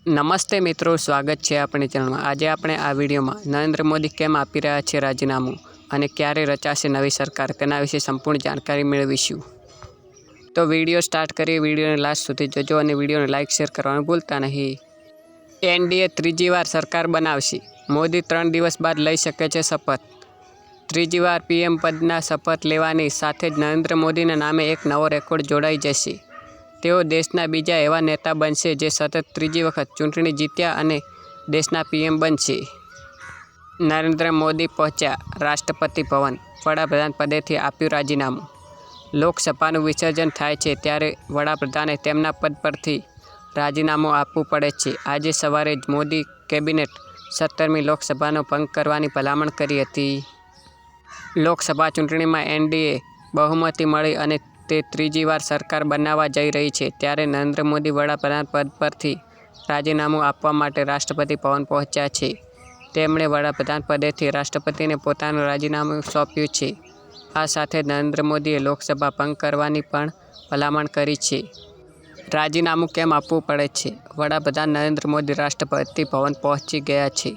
નમસ્તે મિત્રો, સ્વાગત છે આપણી ચેનલમાં। આજે આપણે આ વિડીયોમાં નરેન્દ્ર મોદી કેમ આપી રહ્યા છે રાજીનામું અને ક્યારે રચાશે નવી સરકાર તેના વિશે સંપૂર્ણ જાણકારી મેળવીશું। તો વિડીયો સ્ટાર્ટ કરીએ। વિડીયોને લાસ્ટ સુધી જોજો અને વિડીયોને લાઇક શેર કરવાનું ભૂલતા નહીં। એનડીએ ત્રીજી વાર સરકાર બનાવશે, મોદી 3 દિવસ બાદ લઈ શકે છે શપથ। ત્રીજી વાર પીએમ પદના શપથ લેવાની સાથે જ નરેન્દ્ર મોદીના નામે એક નવો રેકોર્ડ જોડાઈ જશે। તેઓ દેશના બીજા એવા નેતા બનશે જે સતત ત્રીજી વખત ચૂંટણી જીત્યા અને દેશના પીએમ બનશે। નરેન્દ્ર મોદી પહોંચ્યા રાષ્ટ્રપતિ ભવન, વડાપ્રધાન પદેથી આપ્યું રાજીનામું। લોકસભાનું વિસર્જન થાય છે ત્યારે વડાપ્રધાને તેમના પદ પરથી રાજીનામું આપવું પડે છે। આજે સવારે જ મોદી કેબિનેટ 17મી લોકસભાનો ભંગ કરવાની ભલામણ કરી હતી। લોકસભા ચૂંટણીમાં એનડીએ બહુમતી મળી અને તે ત્રીજી વાર સરકાર બનાવવા જઈ રહી છે ત્યારે નરેન્દ્ર મોદી વડાપ્રધાન પદ પરથી રાજીનામું આપવા માટે રાષ્ટ્રપતિ ભવન પહોંચ્યા છે। તેમણે વડાપ્રધાન પદેથી રાષ્ટ્રપતિને પોતાનું રાજીનામું સોંપ્યું છે। આ સાથે નરેન્દ્ર મોદીએ લોકસભા ભંગ કરવાની પણ ભલામણ કરી છે। રાજીનામું કેમ આપવું પડે છે? વડાપ્રધાન નરેન્દ્ર મોદી રાષ્ટ્રપતિ ભવન પહોંચી ગયા છે।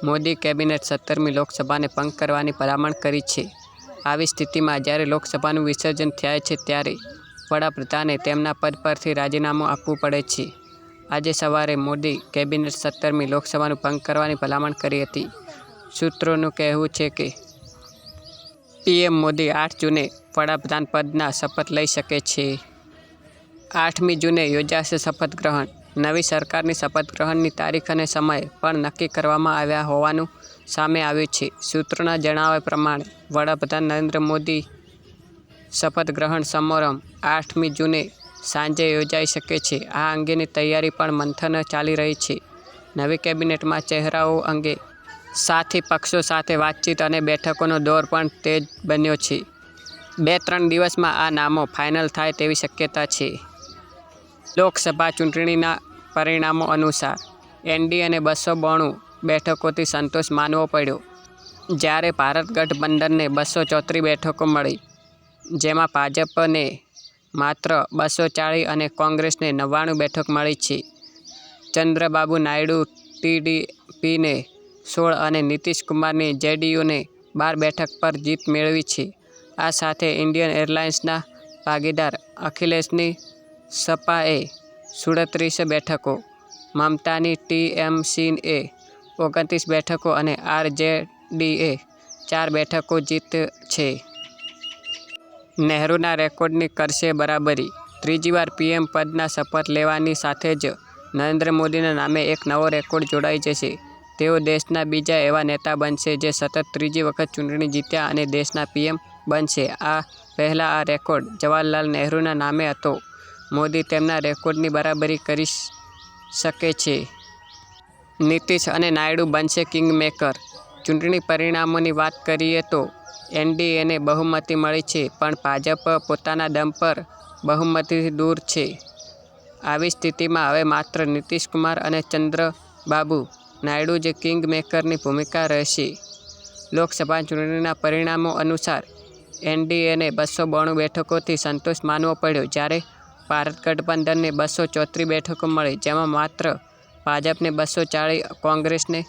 મોદી કેબિનેટ 17મી લોકસભાને ભંગ કરવાની ભલામણ કરી છે। આવી સ્થિતિમાં જ્યારે લોકસભાનું વિસર્જન થાય છે ત્યારે વડાપ્રધાને તેમના પદ પરથી રાજીનામું આપવું પડે છે। આજે સવારે મોદી કેબિનેટ 17મી લોકસભાનું ભંગ કરવાની ભલામણ કરી હતી। સૂત્રોનું કહેવું છે કે પીએમ મોદી 8 જૂને વડાપ્રધાન પદના શપથ લઈ શકે છે। 8મી જૂને યોજાશે શપથ ગ્રહણ। નવી સરકારની શપથ ગ્રહણની તારીખ અને સમય પણ નક્કી કરવામાં આવ્યા હોવાનું સામે આવ્યું છે। સૂત્રોના જણાવ્યા પ્રમાણે વડાપ્રધાન નરેન્દ્ર મોદી શપથ ગ્રહણ સમારંભ 8મી જૂને સાંજે યોજાઈ શકે છે। આ અંગેની તૈયારી પણ મંથન ચાલી રહી છે। નવી કેબિનેટમાં ચહેરાઓ અંગે સાથી પક્ષો સાથે વાતચીત અને બેઠકોનો દોર પણ તેજ બન્યો છે। 2-3 દિવસમાં આ નામો ફાઇનલ થાય તેવી શક્યતા છે। લોકસભા ચૂંટણીના પરિણામો અનુસાર એનડીએને 292 બેઠકોથી સંતોષ માનવો પડ્યો, જ્યારે ભારત ગઠબંધનને 234 બેઠકો મળી, જેમાં ભાજપને માત્ર 240 અને કોંગ્રેસને 99 બેઠક મળી છે। ચંદ્રબાબુ નાયડુ ટીડીપીને 16 અને નીતિશ કુમારની જેડીયુને 12 બેઠક પર જીત મેળવી છે। આ સાથે ઇન્ડિયન એરલાઇન્સના ભાગીદાર અખિલેશની સપાએ 37 બેઠકો, મમતાની ટીએમસીએ 29 બેઠકો અને આરજેડીએ 4 બેઠકો જીતી છે। નહેરુના રેકોર્ડની કરશે બરાબરી, ત્રીજી વાર પીએમ પદના શપથ લેવાની સાથે જ નરેન્દ્ર મોદીના નામે એક નવો રેકોર્ડ જોડાઈ જશે। તેઓ દેશના બીજા એવા નેતા બનશે જે સતત ત્રીજી વખત ચૂંટણી જીત્યા અને દેશના પીએમ બનશે। આ પહેલાં આ રેકોર્ડ જવાહરલાલ નહેરુના નામે હતો। મોદી તેમના રેકોર્ડની બરાબરી કરી શકે છે। નીતિશ અને નાયડુ બનશે કિંગમેકર। ચૂંટણી પરિણામોની વાત કરીએ તો એનડીએને બહુમતી મળી છે, પણ ભાજપ પોતાના દમ પર બહુમતીથી દૂર છે। આવી સ્થિતિમાં હવે માત્ર નીતિશ કુમાર અને ચંદ્રબાબુ નાયડુ જ કિંગ મેકરની ભૂમિકા રહેશે। લોકસભા ચૂંટણીના પરિણામો અનુસાર એનડીએને 292 બેઠકોથી સંતોષ માનવો પડ્યો, જ્યારે ભારત ગઠબંધનને 234 બેઠકો મળી, જેમાં માત્ર ભાજપને 240, કોંગ્રેસને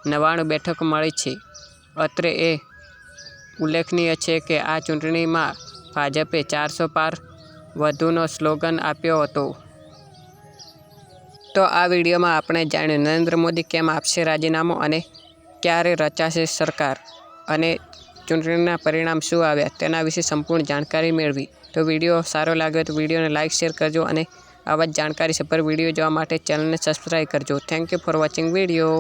99 બેઠકો મળી છે। અત્રે એ ઉલ્લેખનીય છે કે આ ચૂંટણીમાં ભાજપે 400 પાર વધુનો સ્લોગન આપ્યો હતો। તો આ વિડીયોમાં આપણે જાણ્યું નરેન્દ્ર મોદી કેમ આપશે રાજીનામું અને ક્યારે રચાશે સરકાર અને ચૂંટણીના પરિણામ શું આવ્યા તેના વિશે સંપૂર્ણ જાણકારી મેળવી। તો વિડીયો સારો લાગ્યો તો વિડીયોને લાઇક શેર કરજો અને આવા જ જાણકારી સભર વિડીયો જોવા માટે ચેનલને સબસ્ક્રાઈબ કરજો। Thank you for watching video.